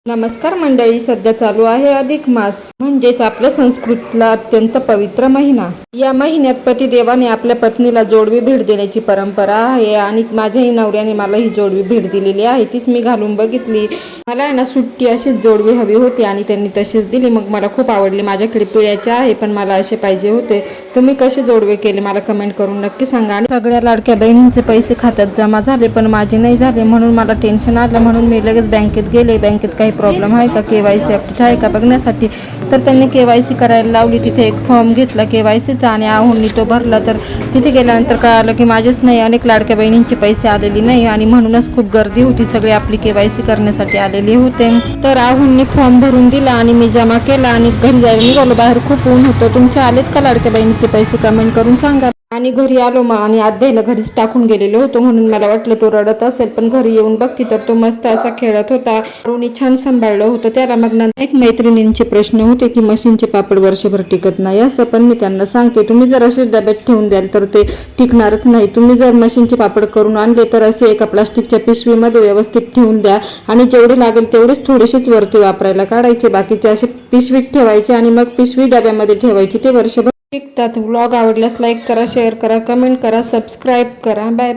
नमस्कार मंडळी, सध्या चालू आहे अधिक मास म्हणजेच आपल्या संस्कृतीतला अत्यंत पवित्र महिना। या महिन्यात पतिदेवाने आपल्या पत्नीला जोडवी भेट देण्याची परंपरा आहे आणि माझ्याही नवऱ्याने मला ही जोडवी भेट दिलेली आहे। तीच मी घालून बघितली। मला ना सुट्टी अशीच जोडवी हवी होती आणि त्यांनी तशीच दिली। मग मला खूप आवडली। माझ्याकडे पिळ्याचे आहे पण मला असे पाहिजे होते। तुम्ही कसे जोडवे केले मला कमेंट करून नक्की सांगा। आणि सगळ्या लाडक्या बहिणींचे पैसे खात्यात जमा झाले पण माझे नाही झाले, म्हणून मला टेन्शन आलं। म्हणून मी लगेच बँकेत गेले। बँकेत काही प्रॉब्लेम आहे का, KYC अपडेट आहे का बघण्यासाठी। तर त्यांनी KYC करायला लावली। तिथे एक फॉर्म घेतला KYCचा आणि आहोंनी तो भरला। तर तिथे गेल्यानंतर कळालं की माझेच नाही, अनेक लाडक्या बहिणींचे पैसे आलेले नाही आणि म्हणूनच खूप गर्दी होती। सगळे आपली KYC करण्यासाठी आलेले होते। तर आहोंनी फॉर्म भरून दिला आणि मी जमा केला आणि घरी जायला निघालो। बाहेर खूप ऊन होतं। तुमचे आलेत का लाडक्या बहिणीचे पैसे कमेंट करून सांगा। आणि घरी आलो मग आणि अध्यायला घरीच टाकून गेलेलो होतो, म्हणून मला वाटलं तो रडत असेल, पण घरी येऊन बघती तर तो मस्त असा खेळत होता। रोनी छान सांभाळलं होतं त्याला। मग नंतर एक मैत्रिणींचे प्रश्न होते की मशीनचे पापड वर्षभर टिकत नाही असं, पण मी त्यांना सांगते तुम्ही जर असे डब्यात ठेवून द्याल तर ते टिकणारच नाही। तुम्ही जर मशीनचे पापड करून आणले तर असे एका प्लास्टिकच्या पिशवीमध्ये व्यवस्थित ठेवून द्या आणि जेवढे लागेल तेवढेच थोडेसेच वरती वापरायला काढायचे, बाकीचे असे पिशवीत ठेवायचे आणि मग पिशवी डब्यामध्ये ठेवायची, ते वर्षभर टिकतात। व्लॉग आवडल्यास लाईक करा, शेअर करा, कमेंट करा, सबस्क्राईब करा। Bye bye.